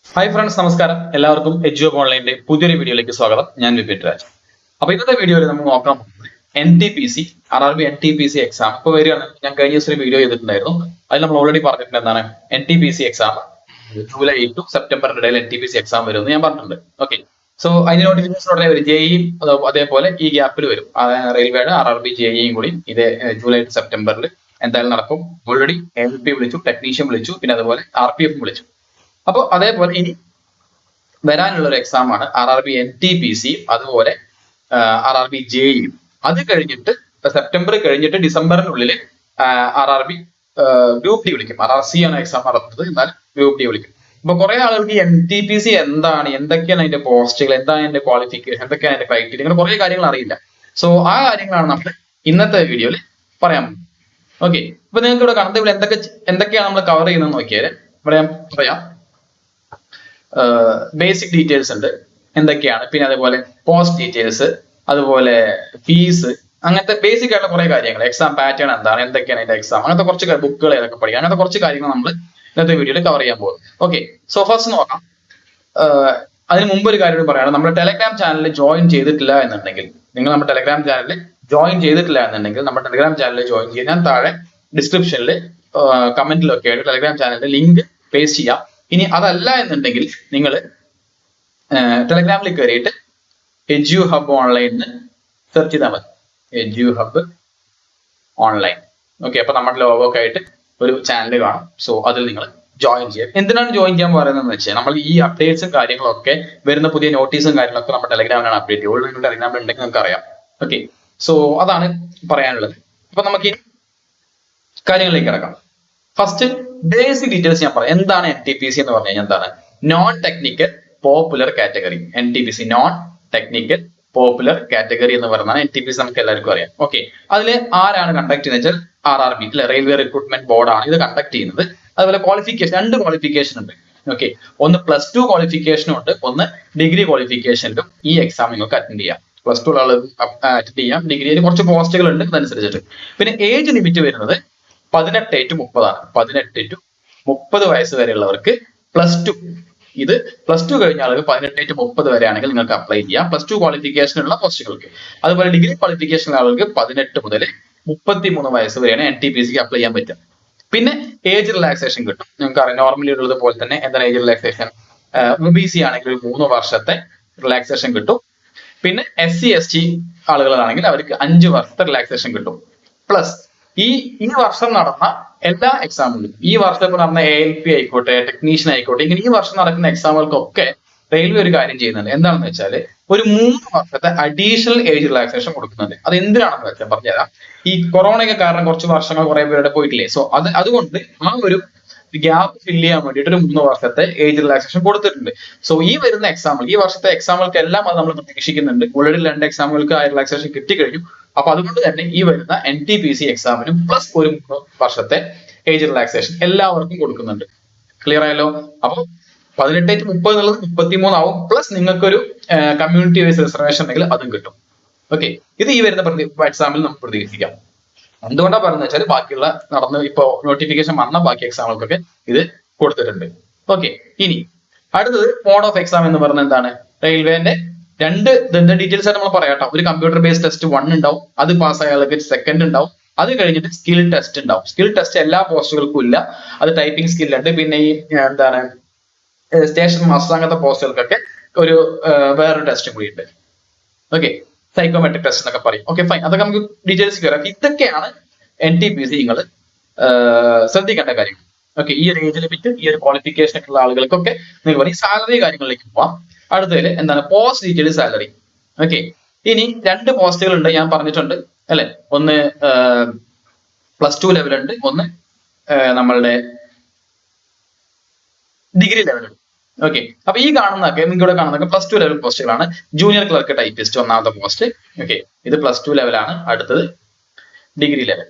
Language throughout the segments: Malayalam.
ഹായ് ഫ്രണ്ട്സ്, നമസ്കാരം. എല്ലാവർക്കും എഡ്യൂബ് ഓൺലൈൻ്റെ പുതിയൊരു വീഡിയോയിലേക്ക് സ്വാഗതം. ഞാൻ വിപിൻ രാജ്. അപ്പോൾ ഇന്നത്തെ വീഡിയോയിൽ നമ്മൾ നോക്കാൻ പോകുന്നത് NTPC RRB NTPC എക്സാം ഇപ്പോൾ വരികയാണ്. ഞാൻ കഴിഞ്ഞ ദിവസം ഒരു വീഡിയോ ചെയ്തിട്ടുണ്ടായിരുന്നു. അതിൽ നമ്മൾ ഓൾറെഡി പറഞ്ഞിട്ടുണ്ട് എന്താണ് NTPC എക്സാം ജൂലൈ ടു സെപ്റ്റംബറിന്റെ ഇടയിൽ NTPC എക്സാം വരുമെന്ന് ഞാൻ പറഞ്ഞിട്ടുണ്ട്. ഓക്കെ, സോ അതിന്റെ നോട്ടിഫിക്കേഷൻ ഉടനെ വരും. ജെഇയും അതേപോലെ ഈ ഗ്യാപ്പിൽ വരും. റെയിൽവേയുടെ RRB ജെഇയും കൂടി ഇതേ ജൂലൈ ടു സെപ്റ്റംബറിൽ എന്തായാലും നടക്കും. ഓൾറെഡി LP വിളിച്ചു, ടെക്നീഷ്യൻ വിളിച്ചു, പിന്നെ അതുപോലെ RPF വിളിച്ചു. അപ്പോൾ അതേപോലെ ഇനി വരാനുള്ള ഒരു എക്സാം ആണ് RRB NTPC, അതുപോലെ RRB ജെഇയും. അത് കഴിഞ്ഞിട്ട് സെപ്റ്റംബർ കഴിഞ്ഞിട്ട് ഡിസംബറിനുള്ളിൽ RRB ഗ്രൂപ്പ് ഡി വിളിക്കും. RRC ആണ് എക്സാം നടത്തുന്നത്, എന്നാൽ ഗ്രൂപ്പ് ഡി വിളിക്കും. അപ്പൊ കുറെ ആളുകൾക്ക് NTPC എന്താണ്, എന്തൊക്കെയാണ് അതിന്റെ പോസ്റ്റുകൾ, എന്താണ് അതിന്റെ ക്വാളിഫിക്കേഷൻ, എന്തൊക്കെയാണ് അതിന്റെ ക്രൈറ്റീരിയ, അങ്ങനെ കുറെ കാര്യങ്ങൾ അറിയില്ല. സോ ആ കാര്യങ്ങളാണ് നമ്മൾ ഇന്നത്തെ വീഡിയോയിൽ പറയാൻ പോകുന്നത്. ഓക്കെ, ഇപ്പൊ നിങ്ങൾക്ക് ഇവിടെ കാണുന്നത് ഇവിടെ എന്തൊക്കെയാണ് നമ്മൾ കവർ ചെയ്യുന്നത് നോക്കിയാൽ ഇവിടെ ഞാൻ പറയാം. ബേസിക് ഡീറ്റെയിൽസ് ഉണ്ട് എന്തൊക്കെയാണ്, പിന്നെ അതേപോലെ പോസ്റ്റ് ഡീറ്റെയിൽസ്, അതുപോലെ ഫീസ്, അങ്ങനത്തെ ബേസിക് ആയിട്ടുള്ള കുറെ കാര്യങ്ങൾ, എക്സാം പാറ്റേൺ എന്താണ്, എന്തൊക്കെയാണ് അതിന്റെ എക്സാം, അങ്ങനത്തെ കുറച്ച് ബുക്കുകൾ ഏതൊക്കെ പഠിക്കാം, അങ്ങനത്തെ കുറച്ച് കാര്യങ്ങൾ നമ്മൾ ഇന്നത്തെ വീഡിയോയിൽ കവർ ചെയ്യാൻ പോകും. ഓക്കെ, സോ ഫസ്റ്റ് നോക്കാം. അതിന് മുമ്പ് ഒരു കാര്യം പറയാണ്, നമ്മുടെ ടെലഗ്രാം ചാനലിൽ ജോയിൻ ചെയ്തിട്ടില്ല എന്നുണ്ടെങ്കിൽ, നിങ്ങൾ നമ്മുടെ ടെലഗ്രാം ചാനലിൽ ജോയിൻ ചെയ്തിട്ടില്ല എന്നുണ്ടെങ്കിൽ നമ്മുടെ ടെലഗ്രാം ചാനലിൽ ജോയിൻ ചെയ്യാൻ ഞാൻ താഴെ ഡിസ്ക്രിപ്ഷനിൽ കമന്റിലൊക്കെ ആയിട്ട് ടെലഗ്രാം ചാനലിന്റെ ലിങ്ക് പേസ്റ്റ് ചെയ്യാം. ഇനി അതല്ല എന്നുണ്ടെങ്കിൽ നിങ്ങൾ ടെലഗ്രാമിൽ കയറിയിട്ട് എഡ്യൂ ഹബ് ഓൺലൈൻ സെർച്ച് ചെയ്താൽ മതി. Edu hub online. ഓക്കെ, അപ്പൊ നമ്മുടെ ലോഗോ ഒക്കെ ആയിട്ട് ഒരു ചാനൽ കാണും. സോ അതിൽ നിങ്ങൾ ജോയിൻ ചെയ്യാം. എന്തിനാണ് ജോയിൻ ചെയ്യാൻ പറയുന്നതെന്ന് വെച്ചാൽ നമ്മൾ ഈ അപ്ഡേറ്റ്സും കാര്യങ്ങളൊക്കെ വരുന്ന പുതിയ നോട്ടീസും കാര്യങ്ങളൊക്കെ നമ്മുടെ ടെലഗ്രാമിലാണ് അപ്ഡേറ്റ് ചെയ്യുക. ഓൾറെഡി ടെലഗ്രാമിൽ ഉണ്ടെങ്കിൽ നിങ്ങൾക്ക് അറിയാം. ഓക്കെ, സോ അതാണ് പറയാനുള്ളത്. അപ്പൊ നമുക്ക് ഈ കാര്യങ്ങളിലേക്ക് കിടക്കാം. ഫസ്റ്റ് ബേസിക് ഡീറ്റെയിൽസ് ഞാൻ പറയാം. എന്താണ് NTPC എന്ന് പറഞ്ഞു കഴിഞ്ഞാൽ എന്താണ്? Non technical popular category. NTPC non technical popular category എന്ന് പറഞ്ഞാൽ NTPC നമുക്ക് എല്ലാവർക്കും അറിയാം. ഓക്കെ, അതിൽ ആരാണ് കണ്ടക്ട് ചെയ്യുന്നത് വെച്ചാൽ RRB അല്ലെ, റെയിൽവേ റിക്രൂട്ട്മെന്റ് ബോർഡാണ് ഇത് കണ്ടക്ട് ചെയ്യുന്നത്. അതുപോലെ ക്വാളിഫിക്കേഷൻ, 2 ക്വാളിഫിക്കേഷൻ ഉണ്ട്. ഓക്കെ, ഒന്ന് +2 ക്വാളിഫിക്കേഷനും ഉണ്ട്, ഒന്ന് ഡിഗ്രി ക്വാളിഫിക്കേഷനിലും ഈ എക്സാം നിങ്ങൾക്ക് അറ്റൻഡ് ചെയ്യാം. +2 ഉള്ള ആളുകൾ അറ്റൻഡ് ചെയ്യാം. ഡിഗ്രിയിൽ കുറച്ച് പോസ്റ്റുകൾ ഉണ്ട്, അതനുസരിച്ചിട്ട്. പിന്നെ ഏജ് ലിമിറ്റ് വരുന്നത് 18 to 30 ആണ്. 18 to 30 വയസ്സ് വരെയുള്ളവർക്ക് +2, ഇത് +2 കഴിഞ്ഞ ആളുകൾ 18 to 30 വരെ ആണെങ്കിൽ നിങ്ങൾക്ക് അപ്ലൈ ചെയ്യാം +2 ക്വാളിഫിക്കേഷനുള്ള പോസ്റ്റുകൾക്ക്. അതുപോലെ ഡിഗ്രി ക്വാളിഫിക്കേഷൻ ആളുകൾക്ക് 18 മുതൽ 33 വയസ്സ് വരെയാണ് NTPCക്ക് അപ്ലൈ ചെയ്യാൻ പറ്റുക. പിന്നെ ഏജ് റിലാക്സേഷൻ കിട്ടും. നിങ്ങൾക്ക് അറിയാം, നോർമലി ഉള്ളത് പോലെ തന്നെ എന്താണ് ഏജ് റിലാക്സേഷൻ. OBC ആണെങ്കിൽ 3 വർഷത്തെ റിലാക്സേഷൻ കിട്ടും. പിന്നെ SC ST ആളുകളാണെങ്കിൽ അവർക്ക് 5 വർഷത്തെ റിലാക്സേഷൻ കിട്ടും. പ്ലസ് ഈ വർഷം നടന്ന എല്ലാ എക്സാമുകളും, ഈ വർഷം ഇപ്പൊ നടന്ന ALP ആയിക്കോട്ടെ, ടെക്നീഷ്യൻ ആയിക്കോട്ടെ, ഇങ്ങനെ ഈ വർഷം നടക്കുന്ന എക്സാമുകൾക്കൊക്കെ റെയിൽവേ ഒരു കാര്യം ചെയ്യുന്നുണ്ട്. എന്താണെന്ന് വെച്ചാൽ ഒരു 3 വർഷത്തെ അഡീഷണൽ ഏജ് റിലാക്സേഷൻ കൊടുക്കുന്നുണ്ട്. അത് എന്തിനാണെന്ന് വെച്ചാൽ പറഞ്ഞുതരാം. ഈ കൊറോണയൊക്കെ കാരണം കുറച്ച് വർഷങ്ങൾ കുറെ പേരുടെ പോയിട്ടില്ലേ. സോ അതുകൊണ്ട് ആ ഒരു ഗ്യാപ്പ് ഫില്ല് ചെയ്യാൻ വേണ്ടിയിട്ട് ഒരു 3 വർഷത്തെ ഏജ് റിലാക്സേഷൻ കൊടുത്തിട്ടുണ്ട്. സോ ഈ വരുന്ന എക്സാമ്പിൾ, ഈ വർഷത്തെ എക്സാമുകൾക്ക് എല്ലാം അത് നമ്മൾ പ്രതീക്ഷിക്കുന്നുണ്ട്. ഓൾറെഡി 2 എക്സാമുകൾക്ക് ആ റിലാക്സേഷൻ കിട്ടിക്കഴിഞ്ഞു. അപ്പൊ അതുകൊണ്ട് തന്നെ ഈ വരുന്ന NTPC എക്സാമിനും പ്ലസ് ഒരു 3 വർഷത്തെ ഏജ് റിലാക്സേഷൻ എല്ലാവർക്കും കൊടുക്കുന്നുണ്ട്. ക്ലിയർ ആയല്ലോ? അപ്പൊ 18 to 30 എന്നുള്ളത് 33 ആവും. പ്ലസ് നിങ്ങൾക്കൊരു കമ്മ്യൂണിറ്റി വൈസ് റിസർവേഷൻ ഉണ്ടെങ്കിൽ അതും കിട്ടും. ഓക്കെ, ഇത് ഈ വരുന്ന എക്സാമിൽ നമുക്ക് പ്രതീക്ഷിക്കാം. എന്തുകൊണ്ടാണ് പറയുന്നത് വെച്ചാൽ ബാക്കിയുള്ള നടന്ന് ഇപ്പോ നോട്ടിഫിക്കേഷൻ വന്ന ബാക്കി എക്സാമുകൾക്കൊക്കെ ഇത് കൊടുത്തിട്ടുണ്ട്. ഓക്കെ, ഇനി അടുത്തത് മോഡ് ഓഫ് എക്സാം എന്ന് പറഞ്ഞാൽ എന്താണ്? റെയിൽവേന്റെ 2 ഡീറ്റെയിൽസ് ആയിട്ട് നമ്മൾ പറയാട്ടോ. ഒരു കമ്പ്യൂട്ടർ ബേസ്ഡ് ടെസ്റ്റ് 1 ഉണ്ടാവും, അത് പാസ്സായ ആൾക്ക് 2nd ഉണ്ടാവും. അത് കഴിഞ്ഞിട്ട് സ്കിൽ ടെസ്റ്റ് ഉണ്ടാവും. സ്കിൽ ടെസ്റ്റ് എല്ലാ പോസ്റ്റുകൾക്കും ഇല്ല, അത് ടൈപ്പിംഗ് സ്കിൽ ഉണ്ട്. പിന്നെ ഈ എന്താണ് സ്റ്റേഷൻ മാസ്റ്റർ അങ്ങനത്തെ പോസ്റ്റുകൾക്കൊക്കെ ഒരു വേറൊരു ടെസ്റ്റും കൂടി ഉണ്ട്. ഓക്കെ, സൈക്കോമെട്രിക് ടെസ്റ്റ് എന്നൊക്കെ പറയും. ഓക്കെ, ഫൈൻ, അതൊക്കെ നമുക്ക് ഡീറ്റെയിൽസ് കയറാം. ഇതൊക്കെയാണ് NTPC നിങ്ങൾ ശ്രദ്ധിക്കേണ്ട കാര്യങ്ങൾ. ഓക്കെ, ഈ ഒരു ഏജ് ലിമിറ്റ്, ഈ ഒരു ക്വാളിഫിക്കേഷൻ ഒക്കെ ഉള്ള ആളുകൾക്കൊക്കെ നിങ്ങൾ പറയും. സാലറി കാര്യങ്ങളിലേക്ക് പോവാം. അടുത്തതിൽ എന്താണ് പോസ്റ്റ് ഡീറ്റെയിൽ സാലറി. ഓക്കെ, ഇനി 2 പോസ്റ്റുകൾ ഉണ്ട്, ഞാൻ പറഞ്ഞിട്ടുണ്ട് അല്ലെ. ഒന്ന് +2 ലെവൽ ഉണ്ട്, ഒന്ന് നമ്മളുടെ ഡിഗ്രി ലെവൽ ഉണ്ട്. ഓക്കെ, അപ്പൊ ഈ കാണുന്നതൊക്കെ നിങ്ങളുടെ കാണുന്നതൊക്കെ +2 ലെവൽ പോസ്റ്റുകളാണ്. ജൂനിയർ ക്ലർക്ക് ടൈപ്പിസ്റ്റ് ഒന്നാമത്തെ പോസ്റ്റ്. ഓക്കെ, ഇത് +2 ലെവലാണ്. അടുത്തത് ഡിഗ്രി ലെവൽ.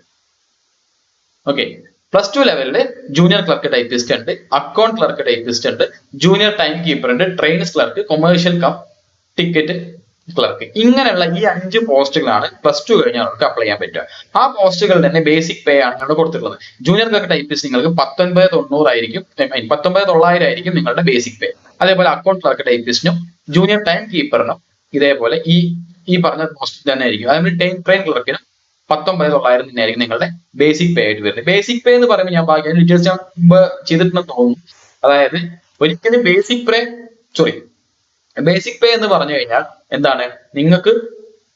ഓക്കെ, +2 ലെവലില് ജൂനിയർ ക്ലർക്ക് ടൈപ്പിസ്റ്റ് ഉണ്ട്, അക്കൗണ്ട് ക്ലർക്ക് ടൈപ്പിസ്റ്റ് ഉണ്ട്, ജൂനിയർ ടൈം കീപ്പർ ഉണ്ട്, trains clerk, commercial cum ticket clerk. ഇങ്ങനെയുള്ള ഈ 5 പോസ്റ്റുകളാണ് +2 കഴിഞ്ഞാൽ അവർക്ക് അപ്ലൈ ചെയ്യാൻ പറ്റുക. ആ പോസ്റ്റുകൾ തന്നെ ബേസിക് പേ ആണ് ഇവിടെ കൊടുത്തിട്ടുള്ളത്. ജൂനിയർ ക്ലർക്ക് ടൈപ്പിസ്റ്റ് നിങ്ങൾക്ക് 19,900 ആയിരിക്കും, 19,900 ആയിരിക്കും നിങ്ങളുടെ ബേസിക് പേ. അതേപോലെ അക്കൗണ്ട് ക്ലർക്ക് ടൈപ്പിസ്റ്റിനും ജൂനിയർ ടൈം കീപ്പറിനും ഇതേപോലെ ഈ പറഞ്ഞ പോസ്റ്റ് തന്നെ ആയിരിക്കും. അതേപോലെ ട്രെയിൻ ക്ലർക്കിനും 19,900 തന്നെയായിരിക്കും നിങ്ങളുടെ ബേസിക് പേ ആയിട്ട് വരുന്നത്. ബേസിക് പേ എന്ന് പറയുമ്പോൾ ഞാൻ ബാക്കി ഡീറ്റെയിൽസ് ഞാൻ മുമ്പ് ചെയ്തിട്ടുണ്ടെന്ന് തോന്നുന്നു. അതായത് ഒരിക്കലും ബേസിക് പേ എന്ന് പറഞ്ഞു കഴിഞ്ഞാൽ എന്താണ്, നിങ്ങൾക്ക്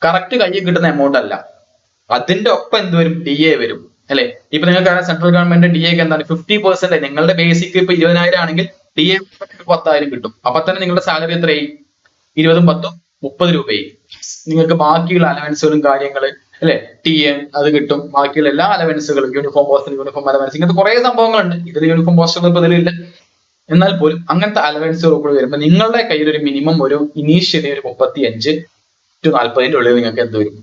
കറക്റ്റ് കയ്യിൽ കിട്ടുന്ന എമൗണ്ട് അല്ല, അതിന്റെ ഒപ്പം എന്ത് വരും, ഡി എ വരും അല്ലെ. ഇപ്പൊ നിങ്ങൾക്ക് സെൻട്രൽ ഗവൺമെന്റ് ഡി എക്ക് എന്താണ് 50%. നിങ്ങളുടെ ബേസിക് ഇപ്പൊ 20,000 ആണെങ്കിൽ ഡി എ 10,000 കിട്ടും. അപ്പൊ തന്നെ നിങ്ങളുടെ സാലറി എത്രയായി, 20ഉം 10ഉം 30 രൂപയായി. നിങ്ങൾക്ക് ബാക്കിയുള്ള അലവൻസുകളും കാര്യങ്ങള് അല്ലെ, ടി എ അത് കിട്ടും, ബാക്കിയുള്ള എല്ലാ അലവൻസുകളും, യൂണിഫോം അലവൻസ്, ഇങ്ങനത്തെ കുറെ സംഭവങ്ങളുണ്ട്. ഇതിൽ യൂണിഫോം പോസ്റ്റർ ഇപ്പൊ ഇതിലില്ല. എന്നാൽ പോലും അങ്ങനത്തെ അലവൻസുകൾ കൂടി വരുമ്പോൾ നിങ്ങളുടെ കയ്യിൽ ഒരു മിനിമം ഒരു ഇനീഷ്യലി ഒരു 35 to 40 ഉള്ളിൽ നിങ്ങൾക്ക് എന്ത് വരും,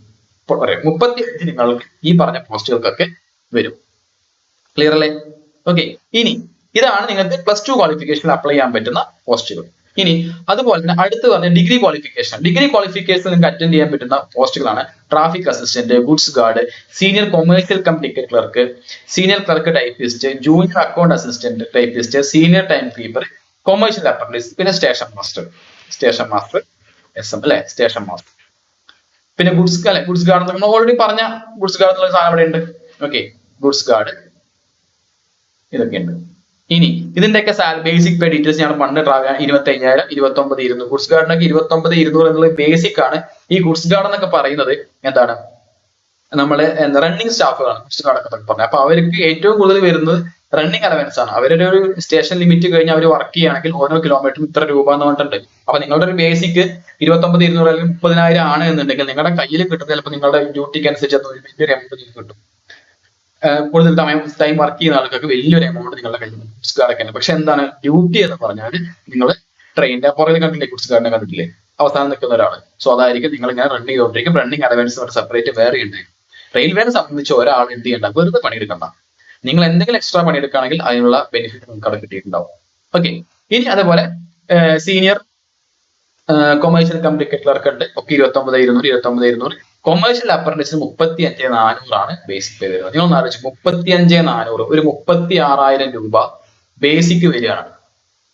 പറയാം 35 നിങ്ങൾക്ക് ഈ പറഞ്ഞ പോസ്റ്റുകൾക്കൊക്കെ വരും. ക്ലിയർ അല്ലേ? ഓക്കെ. ഇനി ഇതാണ് നിങ്ങൾക്ക് +2 ക്വാളിഫിക്കേഷനിൽ അപ്ലൈ ചെയ്യാൻ പറ്റുന്ന പോസ്റ്റുകൾ. ഇനി അതുപോലെ തന്നെ അടുത്ത് പറഞ്ഞ ഡിഗ്രി ക്വാളിഫിക്കേഷൻ നിങ്ങൾക്ക് അറ്റൻഡ് ചെയ്യാൻ പറ്റുന്ന പോസ്റ്റുകളാണ് traffic assistant, goods guard, senior commercial cum ticket clerk, senior clerk typist, junior account assistant typist, senior time keeper, commercial apprentice, പിന്നെ സ്റ്റേഷൻ മാസ്റ്റർ SM അല്ലെ, സ്റ്റേഷൻ മാസ്റ്റർ. പിന്നെ ഗുഡ്സ് ഗാർഡ് നമ്മൾ ഓൾറെഡി പറഞ്ഞ ഗുഡ്സ് ഗാർഡ് എന്നുള്ള സാധനം ഇവിടെ ഉണ്ട്. ഓക്കെ, ഗുഡ്സ് ഗാർഡ് ഇതൊക്കെ ഉണ്ട്. ഇനി ഇതിന്റെയൊക്കെ ബേസിക് പേ ഡീറ്റെയിൽസ് ഞാൻ പണ്ട് 25,000, 29,200. ഗുഡ്സ് ഗാർഡിനൊക്കെ 29,200 എന്നുള്ളത് ബേസിക് ആണ്. ഈ ഗുഡ്സ് ഗാർഡ് എന്നൊക്കെ പറയുന്നത് എന്താണ്, നമ്മള് റണ്ണിങ് സ്റ്റാഫുകളാണ് ഗുഡ്സ് ഗാർഡ് ഒക്കെ പറഞ്ഞത്. അപ്പൊ അവർക്ക് ഏറ്റവും കൂടുതൽ വരുന്നത് റണ്ണിങ് അലവൻസ് ആണ്. അവരുടെ ഒരു സ്റ്റേഷൻ ലിമിറ്റ് കഴിഞ്ഞ് അവർ വർക്ക് ചെയ്യുകയാണെങ്കിൽ ഓരോ കിലോമീറ്ററും ഇത്ര രൂപ എന്ന് പറഞ്ഞിട്ടുണ്ട്. അപ്പൊ നിങ്ങളുടെ ഒരു ബേസിക് 29,200 അല്ലെങ്കിൽ 30,000 ആണ് എന്നുണ്ടെങ്കിൽ നിങ്ങളുടെ കയ്യിൽ കിട്ടുന്നത് ചിലപ്പോൾ നിങ്ങളുടെ ഡ്യൂട്ടിക്ക് അനുസരിച്ച് ഒരു വലിയൊരു എമൗണ്ട് കിട്ടും. കൂടുതൽ ടൈം വർക്ക് ചെയ്യുന്ന ആൾക്കാർക്ക് വലിയൊരു എമൗണ്ട് നിങ്ങളുടെ കയ്യിൽ ഗുഡ്സ് ഗാർഡ് ഒക്കെ ഉണ്ട്. പക്ഷെ എന്താണ് ഡ്യൂട്ടി എന്ന് പറഞ്ഞാൽ, നിങ്ങൾ ട്രെയിനിന്റെ പുറകിൽ കണ്ടില്ലേ, ഗുഡ്സ് ഗാർഡിനെ കണ്ടിട്ടില്ലേ, അവസാനം നിൽക്കുന്ന ഒരാൾ. സോ അതായിരിക്കും നിങ്ങൾ ഇങ്ങനെ റൺ ചെയ്തുകൊണ്ടിരിക്കും. റണ്ണിങ് അലവൻസ് സെപ്പറേറ്റ് വേറെ ഉണ്ട്. റെയിൽവേനെ സംബന്ധിച്ച് ഒരാൾ എന്ത് ചെയ്യണ്ട, വെറുതെ പണിയെടുക്കണ്ട. നിങ്ങൾ എന്തെങ്കിലും എക്സ്ട്രാ പണിയെടുക്കുകയാണെങ്കിൽ അതിനുള്ള ബെനിഫിറ്റ് നിങ്ങൾക്ക് അവിടെ കിട്ടിയിട്ടുണ്ടാവും. ഓക്കെ. ഇനി അതേപോലെ senior commercial cum ticket clerk ഉണ്ട്, ഒക്കെ 29,200. കൊമേഴ്സ്യൽ അപ്രന്റീസിന് 35,400 ആണ് ബേസിക് പേ വരുന്നത്. നിങ്ങൾ ഒന്ന് ആലോചിച്ചു, 35,400, ഒരു 36,000 രൂപ ബേസിക് വരികയാണ്.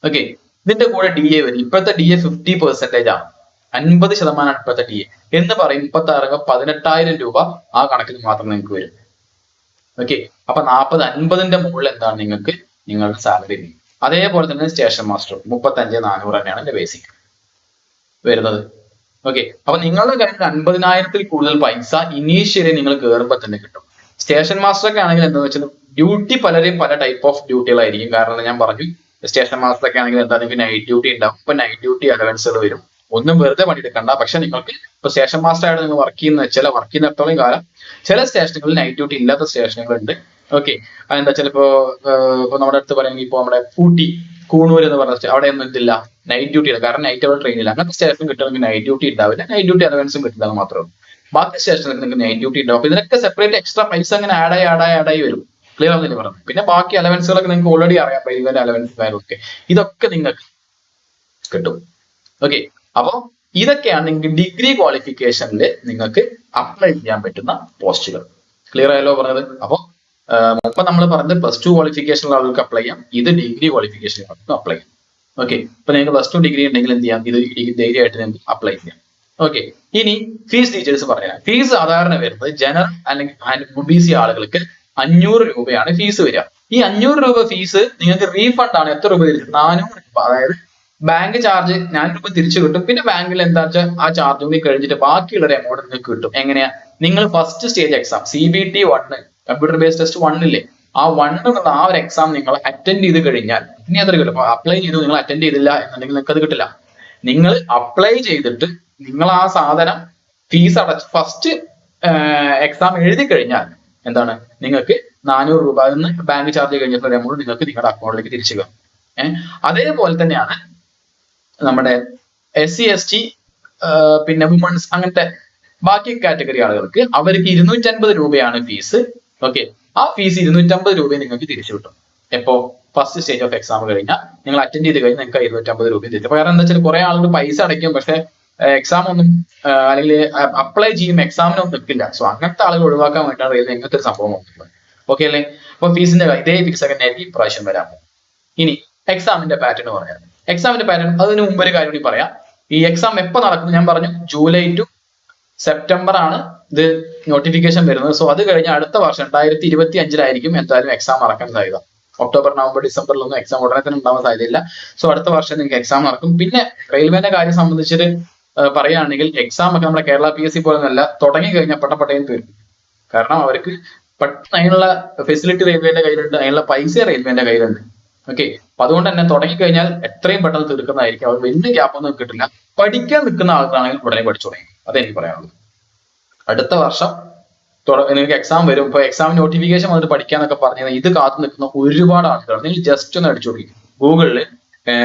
ഓക്കെ. ഇതിന്റെ കൂടെ ഡി എ വരും. ഇപ്പോഴത്തെ ഡി എ 50% ആണ്, 50% ഇപ്പോഴത്തെ ഡി എ എന്ന് പറയും. 36 18,000 രൂപ ആ കണക്കിൽ മാത്രം നിങ്ങൾക്ക് വരും. ഓക്കെ. അപ്പൊ 40-50ന്റെ മുകളിൽ എന്താണ് നിങ്ങൾക്ക് നിങ്ങളുടെ സാലറി. അതേപോലെ തന്നെ സ്റ്റേഷൻ മാസ്റ്റർ 35,400 തന്നെയാണ് എന്റെ ബേസിക് വരുന്നത്. ഓക്കെ. അപ്പൊ നിങ്ങളുടെ കയ്യിൽ 50,000-ൽ കൂടുതൽ പൈസ ഇനീഷ്യലി നിങ്ങൾ കയറുമ്പോൾ തന്നെ കിട്ടും. സ്റ്റേഷൻ മാസ്റ്റർ ഒക്കെ ആണെങ്കിൽ എന്താ വെച്ചാൽ ഡ്യൂട്ടി പലരെയും പല ടൈപ്പ് ഓഫ് ഡ്യൂട്ടികളായിരിക്കും. കാരണം ഞാൻ പറഞ്ഞു, സ്റ്റേഷൻ മാസ്റ്റർ ഒക്കെ ആണെങ്കിൽ എന്താ, നിങ്ങൾക്ക് നൈറ്റ് ഡ്യൂട്ടി ഉണ്ടാവും. ഇപ്പൊ നൈറ്റ് ഡ്യൂട്ടി അലവൻസുകൾ വരും. ഒന്നും വെറുതെ പണിയെടുക്കണ്ട. പക്ഷെ നിങ്ങൾക്ക് ഇപ്പൊ സ്റ്റേഷൻ മാസ്റ്റർ ആയിട്ട് നിങ്ങൾ വർക്ക് ചെയ്യുന്നിടത്തോളം കാലം ചില സ്റ്റേഷനുകളിൽ നൈറ്റ് ഡ്യൂട്ടി ഇല്ലാത്ത സ്റ്റേഷനുകളുണ്ട്. ഓക്കെ. അതെന്താ വെച്ചാൽ ഇപ്പൊ നമ്മുടെ അടുത്ത് പറയുമെങ്കിൽ ഇപ്പൊ നമ്മുടെ ഊട്ടി, കൂണൂർ എന്ന് പറഞ്ഞ അവിടെ ഒന്നും ഇതില്ല, നൈറ്റ് ഡ്യൂട്ടി ഇല്ല. കാരണം നൈറ്റ് അവിടെ ട്രെയിനില്ല. അങ്ങനത്തെ സ്റ്റേഷൻ കിട്ടുമെങ്കിൽ നൈറ്റ് ഡ്യൂട്ടി ഉണ്ടാവില്ല, നൈറ്റ് ഡ്യൂട്ടി അലവൻസും കിട്ടില്ല എന്ന് മാത്രമേ ഉള്ളൂ. ബാക്കി സ്റ്റേഷനിൽ നിങ്ങൾക്ക് നൈറ്റ് ഡ്യൂട്ടി ഉണ്ടാവും. അപ്പൊ ഇതിനൊക്കെ സെപ്പറേറ്റ് എക്സ്ട്രാ പൈസ അങ്ങനെ ആഡായി വരും. ക്ലിയർ ആണെന്ന് പറഞ്ഞു. പിന്നെ ബാക്കി അലവൻസുകളൊക്കെ നിങ്ങൾക്ക് ഓൾറെഡി അറിയാം, റെയിൽവേന്റെ അലവൻസ് കാര്യമൊക്കെ ഇതൊക്കെ നിങ്ങൾക്ക് കിട്ടും. ഓക്കെ. അപ്പൊ ഇതൊക്കെയാണ് നിങ്ങൾക്ക് ഡിഗ്രി ക്വാളിഫിക്കേഷനിൽ നിങ്ങൾക്ക് അപ്ലൈ ചെയ്യാൻ പറ്റുന്ന പോസ്റ്റുകൾ. ക്ലിയർ ആയല്ലോ പറഞ്ഞത്? അപ്പൊ മുമ്പ് നമ്മൾ പറഞ്ഞത് +2 ക്വാളിഫിക്കേഷനുള്ള ആളുകൾക്ക് അപ്ലൈ ചെയ്യാം, ഇത് ഡിഗ്രി ക്വാളിഫിക്കേഷനുകൾക്ക് അപ്ലൈ ചെയ്യാം. ഓക്കെ. ഇപ്പൊ നിങ്ങൾക്ക് +2 ഡിഗ്രി ഉണ്ടെങ്കിൽ എന്ത് ചെയ്യാം, ഇത് ധൈര്യമായിട്ട് നിങ്ങൾക്ക് അപ്ലൈ ചെയ്യാം. ഓക്കെ. ഇനി ഫീസ് ഡീറ്റെയിൽസ് പറയാം. ഫീസ് സാധാരണ വരുന്നത് ജനറൽ അല്ലെങ്കിൽ OBC ആളുകൾക്ക് 500 രൂപയാണ് ഫീസ് വരിക. ഈ 500 രൂപ ഫീസ് നിങ്ങൾക്ക് റീഫണ്ട് ആണ്. എത്ര രൂപ തിരിച്ചു? 400 രൂപ. അതായത് ബാങ്ക് ചാർജ് 400 രൂപ തിരിച്ചു കിട്ടും. പിന്നെ ബാങ്കിൽ എന്താ വെച്ചാൽ ആ ചാർജ് കൂടി കഴിഞ്ഞിട്ട് ബാക്കിയുള്ള ഒരു എമൗണ്ട് നിങ്ങൾക്ക് കിട്ടും. എങ്ങനെയാ? നിങ്ങൾ first stage exam CBT 1 computer based test 1 ഇല്ലേ, ആ 1 എന്നുള്ള ആ ഒരു എക്സാം നിങ്ങൾ അറ്റൻഡ് ചെയ്ത് കഴിഞ്ഞാൽ ഇനി അത്ര കിട്ടും. അപ്ലൈ ചെയ്തു, നിങ്ങൾ അറ്റൻഡ് ചെയ്തില്ല എന്നുണ്ടെങ്കിൽ നിങ്ങൾക്ക് അത് കിട്ടില്ല. നിങ്ങൾ അപ്ലൈ ചെയ്തിട്ട് നിങ്ങൾ ആ സാധനം ഫീസ് അടച്ച് ഫസ്റ്റ് എക്സാം എഴുതി കഴിഞ്ഞാൽ എന്താണ്, നിങ്ങൾക്ക് 400 രൂപ എന്ന് ബാങ്ക് ചാർജ് കഴിഞ്ഞിട്ടുള്ള ഒരു എമൗണ്ട് നിങ്ങൾക്ക് നിങ്ങളുടെ അക്കൗണ്ടിലേക്ക് തിരിച്ചു കയറും. അതേപോലെ തന്നെയാണ് നമ്മുടെ SC ST പിന്നെ വുമൺസ് അങ്ങനത്തെ ബാക്കി കാറ്റഗറി ആളുകൾക്ക് അവർക്ക് 250 രൂപയാണ് ഫീസ്. ഓക്കെ. ആ ഫീസ് 250 രൂപ നിങ്ങൾക്ക് തിരിച്ചു കിട്ടും. എപ്പോ? ഫസ്റ്റ് സ്റ്റേജ് ഓഫ് എക്സാം കഴിഞ്ഞാൽ നിങ്ങൾ അറ്റൻഡ് ചെയ്ത് കഴിഞ്ഞാൽ നിങ്ങൾക്ക് 250 രൂപ തിരിച്ചു. കാരണം എന്താ വെച്ചാൽ കുറെ ആളുകൾ പൈസ അടയ്ക്കും, പക്ഷെ എക്സാം ഒന്നും അല്ലെങ്കിൽ അപ്ലൈ ചെയ്യും, എക്സാമിനൊന്നും നിൽക്കില്ല. സോ അങ്ങനത്തെ ആളുകൾ ഒഴിവാക്കാൻ വേണ്ടിയിട്ടാണ് റെയിൽവേ ഇങ്ങനത്തെ ഒരു സംഭവം നോക്കുന്നത്. ഓക്കെ അല്ലേ? അപ്പൊ ഫീസിന്റെ ഇതേ ഫീസ് ഒക്കെ ആയിരിക്കും ഇപ്രാവശ്യം വരാൻ. ഇനി എക്സാമിന്റെ പാറ്റേൺ പറയാം. എക്സാമിന്റെ പാറ്റേൺ അതിന് മുമ്പ് ഒരു കാര്യം കൂടി പറയാം. ഈ എക്സാം എപ്പോൾ നടക്കുന്നു ഞാൻ പറഞ്ഞു, ജൂലൈ ടു സെപ്റ്റംബർ ആണ് ഇത് നോട്ടിഫിക്കേഷൻ വരുന്നത്. സോ അത് കഴിഞ്ഞ് അടുത്ത വർഷം 2025 എന്തായാലും എക്സാം നടക്കാൻ സാധ്യത. ഒക്ടോബർ, നവംബർ, ഡിസംബറിലൊന്നും എക്സാം ഉടനെ തന്നെ ഉണ്ടാവാൻ സാധ്യതയില്ല. സോ അടുത്ത വർഷം നിങ്ങൾക്ക് എക്സാം നടക്കും. പിന്നെ റെയിൽവേന്റെ കാര്യം സംബന്ധിച്ചിട്ട് പറയുകയാണെങ്കിൽ എക്സാം ഒക്കെ നമ്മുടെ കേരള PSC പോലൊന്നല്ല, തുടങ്ങി കഴിഞ്ഞാൽ പട്ടപ്പട്ടയും തീർക്കും. കാരണം അവർക്ക് പെട്ടെന്ന് അതിനുള്ള ഫെസിലിറ്റി റെയിൽവേന്റെ കയ്യിലുണ്ട്, അതിനുള്ള പൈസ റെയിൽവേന്റെ കയ്യിലുണ്ട്. ഓക്കെ, അപ്പൊ അതുകൊണ്ട് തന്നെ തുടങ്ങിക്കഴിഞ്ഞാൽ എത്രയും പെട്ടെന്ന് തീർക്കുന്നതായിരിക്കും. അവർ വലിയ ഗ്യാപ്പൊന്നും കിട്ടില്ല. പഠിക്കാൻ നിൽക്കുന്ന ആളുകളാണെങ്കിൽ ഉടനെ പഠിച്ചു തുടങ്ങി. അതെനിക്ക് പറയാനുള്ളത്. അടുത്ത വർഷം നിങ്ങൾക്ക് എക്സാം വരും. ഇപ്പൊ എക്സാം നോട്ടിഫിക്കേഷൻ വന്നിട്ട് പഠിക്കാന്നൊക്കെ പറഞ്ഞാൽ ഇത് കാത്തു നിൽക്കുന്ന ഒരുപാട് ആളുകളാണ്. നിങ്ങൾ ജസ്റ്റ് ഒന്ന് അടിച്ചു കൊടുക്കും ഗൂഗിളിൽ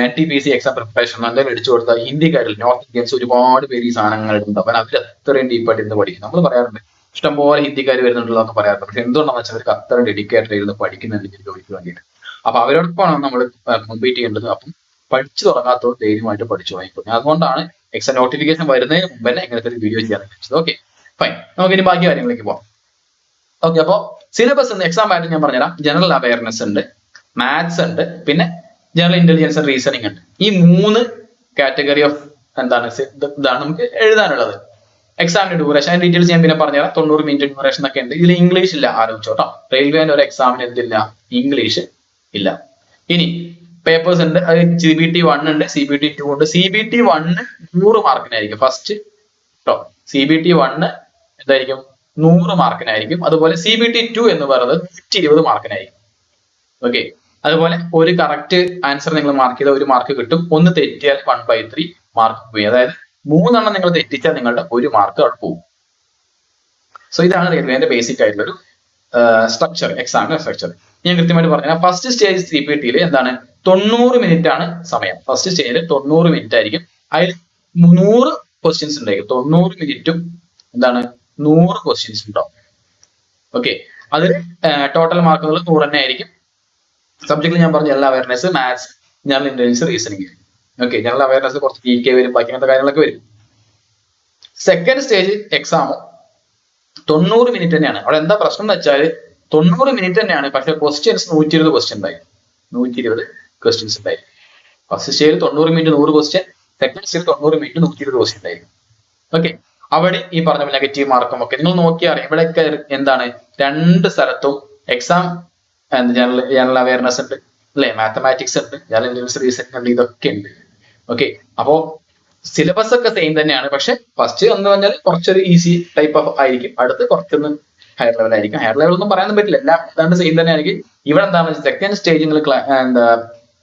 NTPC എക്സാം പ്രിപ്പറേഷൻ എന്തായാലും അടിച്ചു കൊടുത്താൽ ഹിന്ദിക്കാരിൽ നോർത്ത് ഇന്ത്യൻസ് ഒരുപാട് പേര് ഈ സാധനങ്ങൾ ഉണ്ട്. അപ്പൊ അവർ അത്രയും ഡീപ്പായിട്ട് ഇരുന്ന് പഠിക്കും. നമ്മൾ പറയാറുണ്ട് ഇഷ്ടംപോലെ ഹിന്ദിക്കാർ വരുന്നുണ്ടല്ലോ പറയാറുണ്ട്. പക്ഷെ എന്തുകൊണ്ടാണെന്ന് വെച്ചാൽ അവർക്ക് അത്ര ഡെഡിക്കേറ്റഡ് ഇരുന്ന് പഠിക്കുന്നുണ്ട് ജോലിക്ക് വേണ്ടിയിട്ട്. അപ്പൊ അവരോടൊപ്പമാണ് നമ്മൾ കമ്പീറ്റ് ചെയ്യേണ്ടത്. അപ്പം പഠിച്ചു തുടങ്ങാത്തവർ ധൈര്യമായിട്ട് പഠിച്ചു വാങ്ങിക്കും. അതുകൊണ്ടാണ് എക്സാം നോട്ടിഫിക്കേഷൻ വരുന്നതിന് മുമ്പ് തന്നെ ഇങ്ങനത്തെ ഒരു വീഡിയോ ചെയ്യാൻ വെച്ചത്. ഓക്കെ ഫൈൻ, നമുക്ക് ഇനി ബാക്കി കാര്യങ്ങളിലേക്ക് പോകാം. ഓക്കെ, അപ്പോൾ സിലബസ് എക്സാം പാറ്റേൺ ഞാൻ പറഞ്ഞുതരാം. ജനറൽ അവയർനെസ് ഉണ്ട്, മാത്സ് ഉണ്ട്, പിന്നെ ജനറൽ ഇന്റലിജൻസ് ആൻഡ് റീസണിങ് ഉണ്ട്. ഈ 3 കാറ്റഗറി ഓഫ് ഇതാണ് നമുക്ക് എഴുതാനുള്ളത്. എക്സാമിന്റെ ഡ്യൂറേഷൻ അതിന്റെ ഡീറ്റെയിൽസ് ഞാൻ പിന്നെ പറഞ്ഞുതരാം. 90 മിനിറ്റ് ഡ്യൂറേഷൻ ഒക്കെ ഉണ്ട്. ഇതിൽ ഇംഗ്ലീഷ് ഇല്ല, ആലോചിച്ചോട്ടോ. റെയിൽവേന്റെ ഒരു എക്സാമിന് എന്തില്ല, ഇംഗ്ലീഷ് ഇല്ല. ഇനി പേപ്പേഴ്സ് ഉണ്ട്, അത് CBT 1 ഉണ്ട്, CBT 2 ഉണ്ട്. CBT 1 100 മാർക്കിനായിരിക്കും ഫസ്റ്റ് കേട്ടോ. CBT 1 എന്തായിരിക്കും, 100 മാർക്കിനായിരിക്കും. അതുപോലെ CBT 2 എന്ന് പറയുന്നത് 120 മാർക്കിനായിരിക്കും. ഓക്കെ, അതുപോലെ ഒരു കറക്റ്റ് ആൻസർ നിങ്ങൾ മാർക്ക് ചെയ്താൽ 1 മാർക്ക് കിട്ടും. ഒന്ന് തെറ്റിയാൽ 1/3 മാർക്ക് പോയി. അതായത് 3 എണ്ണം നിങ്ങൾ തെറ്റിച്ചാൽ നിങ്ങളുടെ 1 മാർക്ക് അവിടെ പോകും. സോ ഇതാണ് റെയിൽവേന്റെ ബേസിക് ആയിട്ടുള്ള ഒരു സ്ട്രക്ചർ, എക്സാമിന്റെ സ്ട്രക്ചർ. ഞാൻ കൃത്യമായിട്ട് പറഞ്ഞാൽ ഫസ്റ്റ് സ്റ്റേജ് CPT എന്താണ്, 90 മിനിറ്റ് ആണ് സമയം. ഫസ്റ്റ് സ്റ്റേജിൽ 90 മിനിറ്റ് ആയിരിക്കും. അതിൽ 100 ക്വസ്റ്റ്യൻസ് ഉണ്ടായിരിക്കും. 90 മിനിറ്റും എന്താണ് 100 ക്വസ്റ്റ്യൻസ് ഉണ്ടാവും. ഓക്കെ, അതിൽ ടോട്ടൽ മാർക്കുകൾ 100 തന്നെ ആയിരിക്കും. സബ്ജക്റ്റിൽ ഞാൻ പറഞ്ഞ general awareness, maths, general intelligence, reasoning. Okay, general awareness കുറച്ച് GK വരും, ബാക്കി അങ്ങനത്തെ കാര്യങ്ങളൊക്കെ വരും. സെക്കൻഡ് സ്റ്റേജ് എക്സാം 90 മിനിറ്റ് തന്നെയാണ്. അവിടെ എന്താ പ്രശ്നം എന്ന് വെച്ചാൽ 90 മിനിറ്റ് തന്നെയാണ്, പക്ഷെ ക്വസ്റ്റ്യൻസ് 120 ക്വസ്റ്റ്യൻ ഉണ്ടായി. 120 ക്വസ്റ്റ്യൻസ് ഉണ്ടായി. ഫസ്റ്റ് സ്റ്റേജിൽ 90 മിനിറ്റ് 100 ക്വസ്റ്റ്യൻ, സെക്കൻഡ് സ്റ്റേജിൽ 90 മിനിറ്റ് 120 ക്വസ്റ്റ്യൻ ഉണ്ടായിരിക്കും. ഓക്കെ, അവിടെ ഈ പറഞ്ഞ നെഗറ്റീവ് മാർക്കും ഒക്കെ നിങ്ങൾ നോക്കിയാൽ അറിയാം. ഇവിടെയൊക്കെ എന്താണ്, 2 സ്ഥലത്തും എക്സാം ജനറൽ അവയർനെസ് ഉണ്ട് അല്ലെ, മാത്തമാറ്റിക്സ് ഉണ്ട്, ജനറൽ ഇന്റലിജൻസ്, റീസണിങ് ഉണ്ട്, ഇതൊക്കെ ഉണ്ട്. ഓക്കെ, അപ്പോ സിലബസ് ഒക്കെ സെയിം തന്നെയാണ്. പക്ഷെ ഫസ്റ്റ് എന്ന് പറഞ്ഞാൽ കുറച്ചൊരു ഈസി ടൈപ്പ് ഓഫ് ആയിരിക്കും, അടുത്ത് കുറച്ചൊന്ന് ഹയർ ലെവൽ ആയിരിക്കും. ഹയർ ലെവൽ ഒന്നും പറയാൻ പറ്റില്ല, എല്ലാം ഏതാണ്ട് സെയിം തന്നെ ആയിരിക്കും. ഇവിടെ എന്താണ്, സെക്കൻഡ് സ്റ്റേജ് നിങ്ങൾ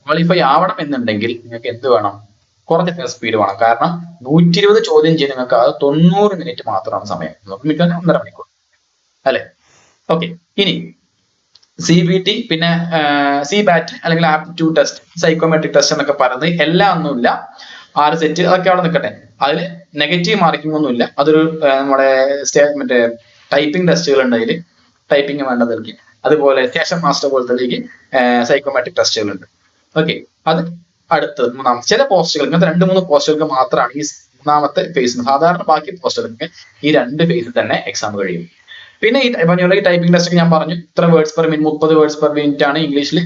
ക്വാളിഫൈ ആവണം എന്നുണ്ടെങ്കിൽ നിങ്ങൾക്ക് എന്ത് വേണം, കുറഞ്ഞ സ്പീഡ് വേണം. കാരണം 120 ചോദ്യം ചെയ്ത് നിങ്ങൾക്ക് അത് 90 മിനിറ്റ് മാത്രമാണ് സമയം. 90 മിനിറ്റ് 1.5 മണിക്കൂർ അല്ലെ. ഓക്കെ, ഇനി CBT, പിന്നെ CBAT അല്ലെങ്കിൽ ആപ്റ്റിറ്റ്യൂഡ് ടെസ്റ്റ്, സൈക്കോമെട്രിക് ടെസ്റ്റ് എന്നൊക്കെ പറയുന്നത് എല്ലാം ഒന്നുമില്ല. 6 സെറ്റ് അതൊക്കെ അവിടെ നിൽക്കട്ടെ. അതിൽ നെഗറ്റീവ് മാർക്കിംഗ് ഒന്നുമില്ല. അതൊരു നമ്മുടെ മറ്റേ ടൈപ്പിംഗ് ടെസ്റ്റുകൾ ഉണ്ട്, അതിൽ ടൈപ്പിംഗ് വേണ്ടതിലേക്ക്. അതുപോലെ സ്റ്റേഷൻ മാസ്റ്റർ പോലത്തേക്ക് സൈക്കോമെട്രിക് ടെസ്റ്റുകൾ ഉണ്ട്. ഓക്കെ, അത് അടുത്തത് മൂന്നാമത്തെ ചില പോസ്റ്റുകൾ, ഇങ്ങനത്തെ 2-3 പോസ്റ്റുകൾക്ക് മാത്രമാണ് ഈ മൂന്നാമത്തെ ഫേസ്. സാധാരണ ബാക്കി പോസ്റ്റുകൾക്ക് ഈ 2 ഫേസിൽ തന്നെ എക്സാം കഴിയും. പിന്നെ ഈ ടൈപ്പിംഗ് ടെസ്റ്റ് ഞാൻ പറഞ്ഞു, ഇത്ര words per minute, 30 words per minute ആണ് ഇംഗ്ലീഷിൽ,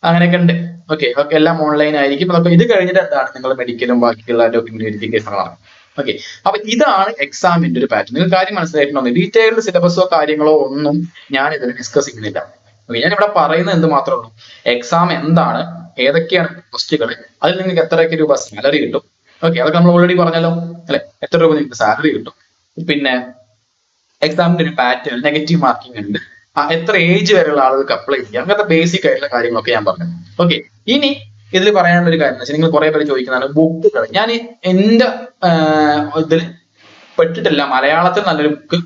അങ്ങനെയൊക്കെ ഉണ്ട്. ഓക്കെ, അതൊക്കെ എല്ലാം ഓൺലൈൻ ആയിരിക്കും. അതൊക്കെ ഇത് കഴിഞ്ഞിട്ട് എന്താണ് നിങ്ങൾ മെഡിക്കലും ബാക്കിയുള്ള ഡോക്യുമെന്റ് വെരിഫിക്കേഷനുകളാണ്. ഓക്കെ, അപ്പൊ ഇതാണ് എക്സാമിന്റെ ഒരു പാറ്റേൺ. നിങ്ങൾക്ക് കാര്യം മനസ്സിലായിട്ടുണ്ടോ? ഡീറ്റെയിൽഡ് സിലബസോ കാര്യങ്ങളോ ഒന്നും ഞാൻ ഇതിൽ ഡിസ്കസ് ചെയ്യുന്നില്ല. ഓക്കെ, ഞാൻ ഇവിടെ പറയുന്നത് എന്ത് മാത്രമേ ഉള്ളൂ, എക്സാം എന്താണ്, ഏതൊക്കെയാണ് പോസ്റ്റുകൾ, അതിൽ നിങ്ങൾക്ക് എത്രയൊക്കെ രൂപ സാലറി കിട്ടും. ഓക്കെ, അതൊക്കെ നമ്മൾ ഓൾറെഡി പറഞ്ഞല്ലോ അല്ലെ, എത്ര രൂപ നിങ്ങൾക്ക് സാലറി കിട്ടും. പിന്നെ എക്സാമിന്റെ ഒരു പാറ്റേൺ, നെഗറ്റീവ് മാർക്കിംഗ് ഉണ്ട്, എത്ര ഏജ് വരെയുള്ള ആളുകൾക്ക് അപ്ലൈ ചെയ്യാം, അങ്ങനത്തെ ബേസിക് ആയിട്ടുള്ള കാര്യങ്ങളൊക്കെ ഞാൻ പറഞ്ഞു. ഓക്കെ, ഇനി ഇതിൽ പറയാനുള്ള ഒരു കാര്യം എന്ന് വെച്ചാൽ നിങ്ങൾ കുറെ പേര് ചോദിക്കുന്നതാണ് ബുക്കുകൾ. ഞാൻ എന്റെ ഇതിൽ പെട്ടിട്ടില്ല. മലയാളത്തിൽ നല്ലൊരു ബുക്ക്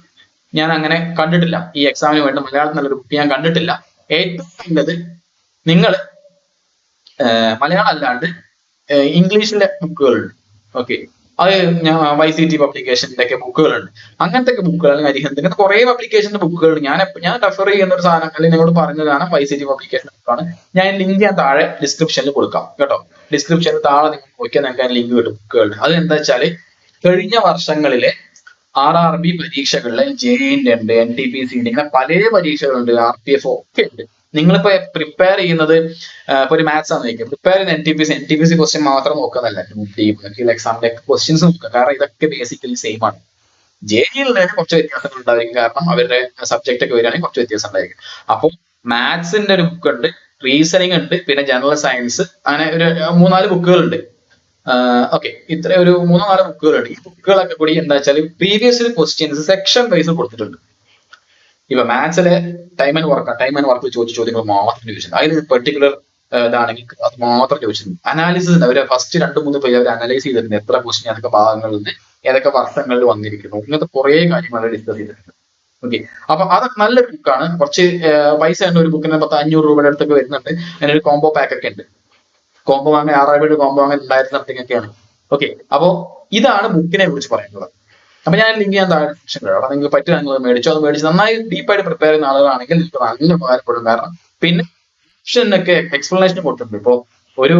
ഞാൻ അങ്ങനെ കണ്ടിട്ടില്ല. ഈ എക്സാമിന് വേണ്ടി മലയാളത്തിൽ നല്ലൊരു ബുക്ക് ഞാൻ കണ്ടിട്ടില്ല. ഏറ്റവും നല്ലത് നിങ്ങൾ മലയാളം അല്ലാണ്ട് ഇംഗ്ലീഷിലെ ബുക്കുകളുണ്ട്. ഓക്കെ, അത് ഞാൻ YCT പബ്ലിക്കേഷന്റെ ഒക്കെ ബുക്കുകളുണ്ട്. അങ്ങനത്തെ ബുക്കുകൾ അരിഹന്ത് കുറെ പബ്ലിക്കേഷന്റെ ബുക്കുകൾ ഞാൻ റെഫർ ചെയ്യുന്ന ഒരു സാധനം അല്ലെങ്കിൽ നിങ്ങളോട് പറഞ്ഞതാണ് YCT പബ്ലിക്കേഷൻ ബുക്കാണ്. ഞാൻ ലിങ്ക് ഞാൻ താഴെ ഡിസ്ക്രിപ്ഷനിൽ കൊടുക്കാം കേട്ടോ. ഡിസ്ക്രിപ്ഷനിൽ താഴെ നിങ്ങൾ നോക്കിയാൽ നിങ്ങൾക്ക് ലിങ്ക് കിട്ടും ബുക്കുകളുണ്ട്. അത് എന്താ വെച്ചാല് കഴിഞ്ഞ വർഷങ്ങളിലെ RRB പരീക്ഷകളിലെ JEE ഉണ്ട്, NTPC ഉണ്ട്, ഇങ്ങനെ പല പരീക്ഷകളുണ്ട്, RPF ഒക്കെ ഉണ്ട്. നിങ്ങളിപ്പോ പ്രിപ്പയർ ചെയ്യുന്നത് ഇപ്പൊ ഒരു മാത്സ് ആണ് നോക്കുക, പ്രിപ്പയർ ചെയ്യുന്ന NTPC ക്വസ്റ്റ്യൻ മാത്രം നോക്കുന്നല്ല, എക്സാമിന്റെ ക്വസ്റ്റ്യൻസ് നോക്കുക. കാരണം ഇതൊക്കെ ബേസിക്കലി സെയിം ആണ്. JEE കുറച്ച് വ്യത്യാസങ്ങൾ ഉണ്ടായിരിക്കും, കാരണം അവരുടെ സബ്ജക്ട് ഒക്കെ വരികയാണെങ്കിൽ കുറച്ച് വ്യത്യാസം ഉണ്ടായിരിക്കും. അപ്പോൾ മാത്സിന്റെ ഒരു ബുക്ക് ഉണ്ട്, റീസണിങ് ഉണ്ട്, പിന്നെ ജനറൽ സയൻസ്, അങ്ങനെ ഒരു 3-4 ബുക്കുകൾ ഉണ്ട്. ഓക്കെ, ഇത്ര ഒരു 3-4 ബുക്കുകളുണ്ട്. ഈ ബുക്കുകളൊക്കെ കൂടി എന്താ വെച്ചാൽ പ്രീവിയസ് ക്വസ്റ്റ്യൻസ് സെക്ഷൻ വൈസ് കൊടുത്തിട്ടുണ്ട്. ഇപ്പൊ മാത്സിലെ ടൈം ആൻഡ് വർക്ക് ചോദിച്ച ചോദ്യങ്ങൾ മാത്രം ചോദിച്ചിട്ടുണ്ട്. അതിൽ പെർട്ടിക്കുലർ ഇതാണെങ്കിൽ അത് മാത്രം ചോദിച്ചിട്ടുണ്ട്. അനാലിസിസ് അവര് ഫസ്റ്റ് 2-3 പേജ് അവർ അനലൈസ് ചെയ്തിട്ടുണ്ട്, എത്ര ക്വസ്റ്റ്യൻ ഏതൊക്കെ ഭാഗങ്ങളിൽ നിന്ന് ഏതൊക്കെ വർഷങ്ങളിൽ വന്നിരിക്കുന്നു, ഇങ്ങനത്തെ കുറെ കാര്യങ്ങൾ ഡിസ്കസ് ചെയ്തിട്ടുണ്ട്. ഓക്കെ, അപ്പൊ അതൊക്കെ നല്ലൊരു ബുക്കാണ്. കുറച്ച് പൈസ ഉണ്ട്, ഒരു ബുക്കിന് 500 രൂപയുടെ അടുത്തൊക്കെ വരുന്നുണ്ട്. അതിനൊരു കോംബോ പാക്ക് ഒക്കെ ഉണ്ട്. കോംബോ വാങ്ങാൻ 6,000 രൂപയുടെ കോംബോ വാങ്ങാൻ 2000 സംതിങ് ഒക്കെയാണ്. ഓക്കെ, അപ്പോ ഇതാണ് ബുക്കിനെ കുറിച്ച് പറയുന്നത്. അപ്പൊ ഞാൻ ലിങ്ക് ഞാൻ താഴെ ഡിസ്ക്രിപ്ഷൻ ഇടാം. അപ്പൊ നിങ്ങൾക്ക് പറ്റുക നിങ്ങൾ മേടിച്ചോ, അത് മേടിച്ച് നന്നായി ഡീപ്പായിട്ട് പ്രിപ്പയർ ചെയ്യുന്ന ആളുകളാണെങ്കിൽ നിങ്ങൾക്ക് നല്ല ഉപകാരപ്പെടും. കാരണം പിന്നെ ഓപ്ഷനൊക്കെ എക്സ്പ്ലനേഷൻ കൊടുത്തിട്ടുണ്ട്. ഇപ്പൊ ഒരു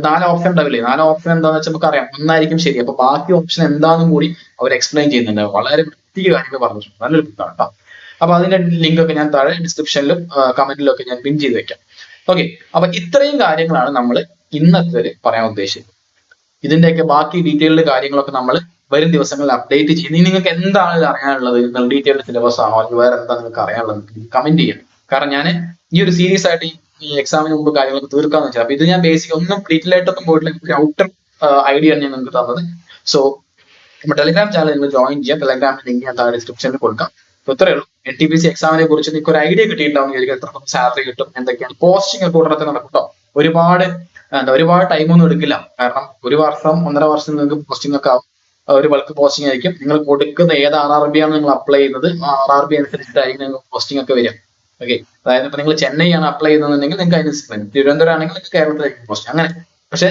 4 ഓപ്ഷൻ ഉണ്ടാവില്ലേ, 4 ഓപ്ഷൻ എന്താണെന്ന് വെച്ചാൽ നമുക്ക് അറിയാം, ഒന്നായിരിക്കും ശരി. അപ്പൊ ബാക്കി ഓപ്ഷൻ എന്താണെന്നും കൂടി അവർ എക്സ്പ്ലെയിൻ ചെയ്യുന്നുണ്ട്. വളരെ വൃത്തിക കാര്യങ്ങൾ പറഞ്ഞിട്ടുണ്ട്. നല്ലൊരു ബുക്കാണ് കേട്ടോ. അപ്പൊ അതിന്റെ ലിങ്ക് ഒക്കെ ഞാൻ താഴെ ഡിസ്ക്രിപ്ഷനിലും കമന്റിലും ഒക്കെ ഞാൻ പിൻ ചെയ്ത് വെക്കാം. ഓക്കെ, അപ്പൊ ഇത്രയും കാര്യങ്ങളാണ് നമ്മൾ ഇന്നത്തെ പറയാൻ ഉദ്ദേശിച്ചത്. ഇതിന്റെയൊക്കെ ബാക്കി ഡീറ്റെയിൽഡ് കാര്യങ്ങളൊക്കെ നമ്മൾ വരും ദിവസങ്ങളിൽ അപ്ഡേറ്റ് ചെയ്യും. നിങ്ങൾക്ക് എന്താണ് ഇത് അറിയാനുള്ളത്, ഡീറ്റെയിൽഡ് സിലബസ് ആണോ അല്ലെങ്കിൽ വേറെ എന്താ നിങ്ങൾക്ക് അറിയാനുള്ളത് കമന്റ് ചെയ്യാം. കാരണം ഞാൻ ഈ ഒരു സീരീസ് ആയിട്ട് ഈ എക്സാമിന് മുമ്പ് കാര്യങ്ങളൊക്കെ തീർക്കാന്ന് വെച്ചാൽ, അപ്പൊ ഇത് ഞാൻ ബേസിക് ഒന്നും ഡീറ്റെയിൽ ആയിട്ടൊന്നും പോയിട്ടില്ല, ഒരു ഔട്ടർ ഐഡിയ ആണ് ഞാൻ നിങ്ങൾക്ക് തന്നത്. സോ നമ്മുടെ ടെലിഗ്രാം ചാനൽ നിങ്ങൾ ജോയിൻ ചെയ്യാം. ടെലിഗ്രാമിന്റെ ലിങ്ക് ഞാൻ താഴെ ഡിസ്ക്രിപ്ഷനിൽ കൊടുക്കാം. അപ്പൊ ഇത്രയേ ഉള്ളൂ. NTPC എക്സാമിനെ കുറിച്ച് നിങ്ങൾക്ക് ഒരു ഐഡിയ കിട്ടിയിട്ടുണ്ടാവും. എത്ര സാലറി കിട്ടും, എന്തൊക്കെയാണ് പോസ്റ്റിംഗ് ഒക്കെ ഉടനെ നടക്കും കേട്ടോ. ഒരുപാട് ടൈമൊന്നും എടുക്കില്ല. കാരണം 1 വർഷം 1.5 വർഷം നിങ്ങൾക്ക് പോസ്റ്റിംഗ് ഒക്കെ ആവും. ഒരു ബൾക്ക് പോസ്റ്റിംഗ് ആയിരിക്കും. നിങ്ങൾ കൊടുക്കുന്ന ഏത് RRB ആണ് നിങ്ങൾ അപ്ലൈ ചെയ്യുന്നത്, ആ RRB അനുസരിച്ചിട്ടായിരിക്കും നിങ്ങൾക്ക് പോസ്റ്റിംഗ് ഒക്കെ വരിക. ഓക്കെ, അതായത് ഇപ്പൊ നിങ്ങൾ ചെന്നൈ ആണ് അപ്ലൈ ചെയ്യുന്നതെങ്കിൽ നിങ്ങൾക്ക് അതിനനുസരിച്ച്, തിരുവനന്തപുരം ആണെങ്കിൽ നിങ്ങൾക്ക് കേരളത്തിലേക്ക് പോസ്റ്റ് അങ്ങനെ. പക്ഷെ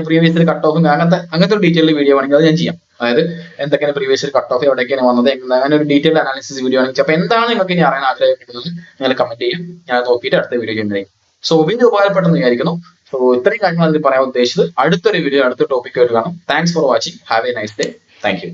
പ്രീവിയസ് കട്ട് ഓഫും അങ്ങനത്തെ ഒരു ഡീറ്റെയിൽ വീഡിയോ ആണെങ്കിൽ അത് ഞാൻ ചെയ്യാം. അതായത് എന്തൊക്കെയാണ് പ്രീവിയസ് കട്ട് ഓഫ്, എവിടേക്കാണ് വന്നത്, അങ്ങനെ ഒരു ഡീറ്റെയിൽ അനാലിസിസ് വീഡിയോ ആണെങ്കിൽ. അപ്പൊ എന്താണ് നിങ്ങൾക്ക് ഇനി അറിയാൻ ആഗ്രഹിക്കുന്നത് നിങ്ങൾ കമന്റ് ചെയ്യും, ഞാൻ നോക്കിയിട്ട് അടുത്ത വീഡിയോ ചെയ്യുന്നതായിരിക്കും. സോ വീഡിയോ ഉപകാരപ്പെട്ടെന്ന് വിചാരിക്കുന്നു. സോ ഇത്രയും കാര്യങ്ങൾ അതിൽ പറയാൻ ഉദ്ദേശിച്ചത്. അടുത്തൊരു വീഡിയോ അടുത്ത ടോപ്പിക് ആയിട്ട് കാണാം. Thanks for watching. Have A nice day. Thank you.